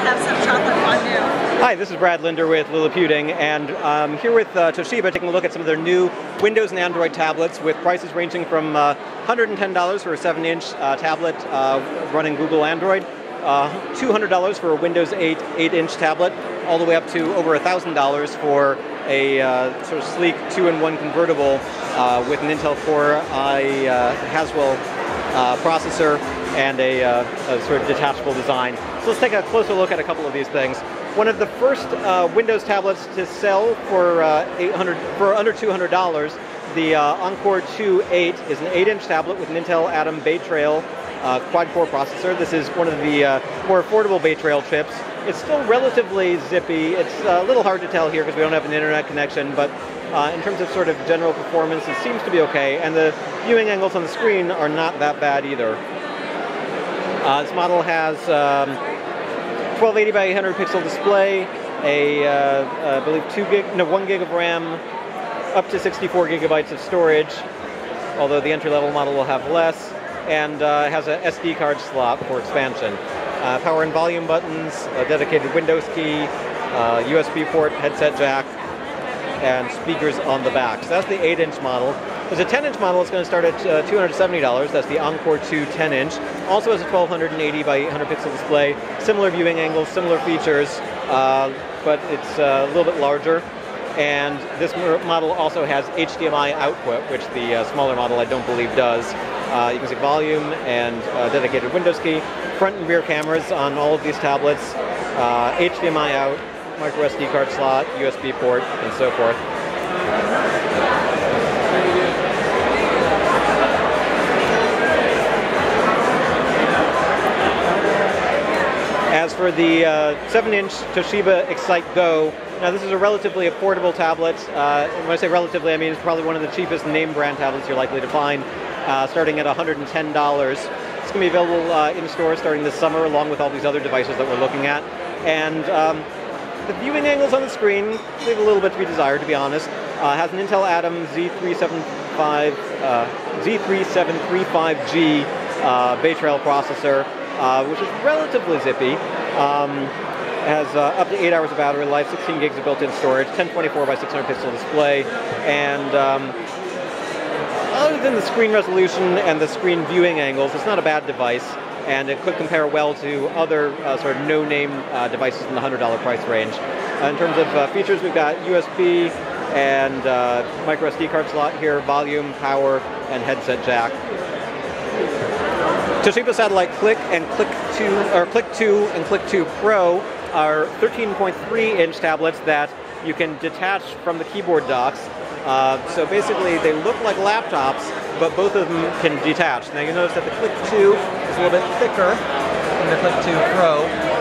have some chocolate fondue. Hi, this is Brad Linder with Liliputing, and I'm here with Toshiba taking a look at some of their new Windows and Android tablets with prices ranging from $110 for a 7-inch tablet running Google Android, $200 for a Windows 8 8-inch tablet, all the way up to over $1,000 for a sort of sleek 2-in-1 convertible with an Intel Core i Haswell processor and a sort of detachable design. So let's take a closer look at a couple of these things. One of the first Windows tablets to sell for under $200, the Encore 2.8 is an 8-inch tablet with an Intel Atom Bay Trail quad-core processor. This is one of the more affordable Bay Trail chips. It's still relatively zippy. It's a little hard to tell here because we don't have an internet connection, but in terms of sort of general performance, it seems to be okay, and the viewing angles on the screen are not that bad either. This model has 1280 by 800 pixel display, I believe 1 gig of RAM, up to 64 gigabytes of storage, although the entry-level model will have less, and has a SD card slot for expansion. Power and volume buttons, a dedicated Windows key, USB port, headset jack, and speakers on the back. So that's the 8-inch model. There's a 10-inch model that's going to start at $270. That's the Encore 2 10-inch. Also has a 1280 by 800 pixel display, similar viewing angles, similar features, but it's a little bit larger. And this model also has HDMI output, which the smaller model I don't believe does. You can see volume and dedicated Windows key, front and rear cameras on all of these tablets, HDMI out, micro SD card slot, USB port, and so forth. As for the 7-inch Toshiba Excite Go, now this is a relatively affordable tablet. When I say relatively, I mean it's probably one of the cheapest name brand tablets you're likely to find, starting at $110. It's going to be available in stores starting this summer, along with all these other devices that we're looking at. And the viewing angles on the screen leave a little bit to be desired, to be honest. Has an Intel Atom Z3735G Bay Trail processor, which is relatively zippy. Has up to 8 hours of battery life, 16 gigs of built-in storage, 1024 by 600 pixel display, and other than the screen resolution and the screen viewing angles, it's not a bad device, and it could compare well to other sort of no-name devices in the $100 price range. In terms of features, we've got USB and micro SD card slot here, volume, power, and headset jack. Toshiba Satellite Click and Click 2 and Click 2 Pro are 13.3-inch tablets that you can detach from the keyboard docks. So basically, they look like laptops, but both of them can detach. Now you notice that the Click 2 is a little bit thicker than the Click 2 Pro.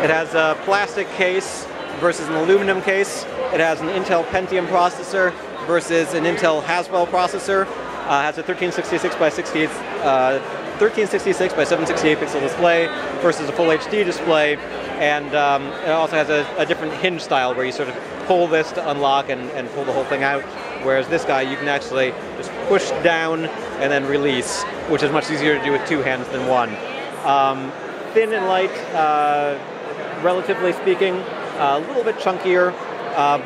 It has a plastic case versus an aluminum case. It has an Intel Pentium processor versus an Intel Haswell processor. Has a 1366 by 768 pixel display versus a full HD display, and it also has a different hinge style where you sort of pull this to unlock and pull the whole thing out, whereas this guy you can actually just push down and then release, which is much easier to do with two hands than one. Thin and light, relatively speaking, a little bit chunkier,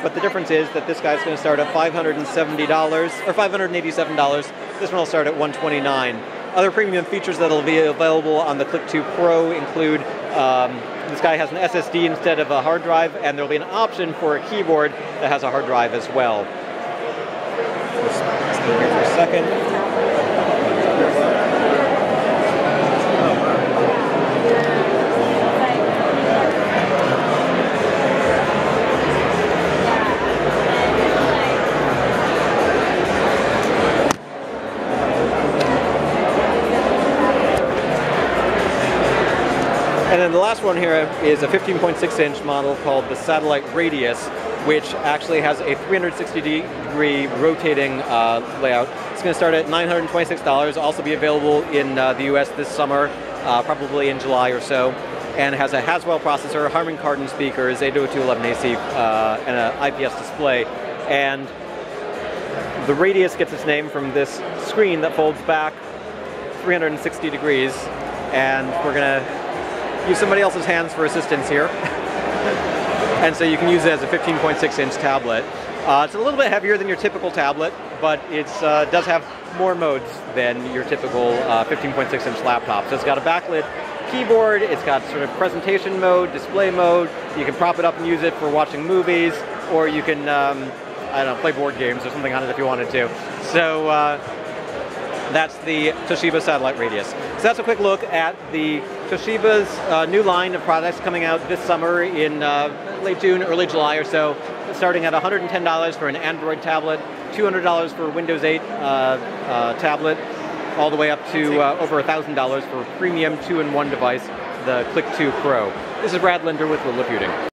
but the difference is that this guy's going to start at $570 or $587. This one will start at $129. Other premium features that will be available on the Click 2 Pro include this guy has an SSD instead of a hard drive, and there will be an option for a keyboard that has a hard drive as well. Let's stay here for a second. And then the last one here is a 15.6-inch model called the Satellite Radius, which actually has a 360-degree rotating layout. It's going to start at $926, also be available in the US this summer, probably in July or so, and it has a Haswell processor, Harman Kardon speakers, 802.11ac, and an IPS display. And the Radius gets its name from this screen that folds back 360 degrees, and we're going to use somebody else's hands for assistance here. and so you can use it as a 15.6-inch tablet. It's a little bit heavier than your typical tablet, but it does have more modes than your typical 15.6-inch laptop. So it's got a backlit keyboard, it's got sort of presentation mode, display mode. You can prop it up and use it for watching movies, or you can, I don't know, play board games or something on it if you wanted to. So that's the Toshiba Satellite Radius. So that's a quick look at the Toshiba's new line of products coming out this summer in late June, early July or so, starting at $110 for an Android tablet, $200 for a Windows 8 tablet, all the way up to over $1,000 for a premium 2-in-1 device, the Click 2 Pro. This is Brad Linder with Liliputing.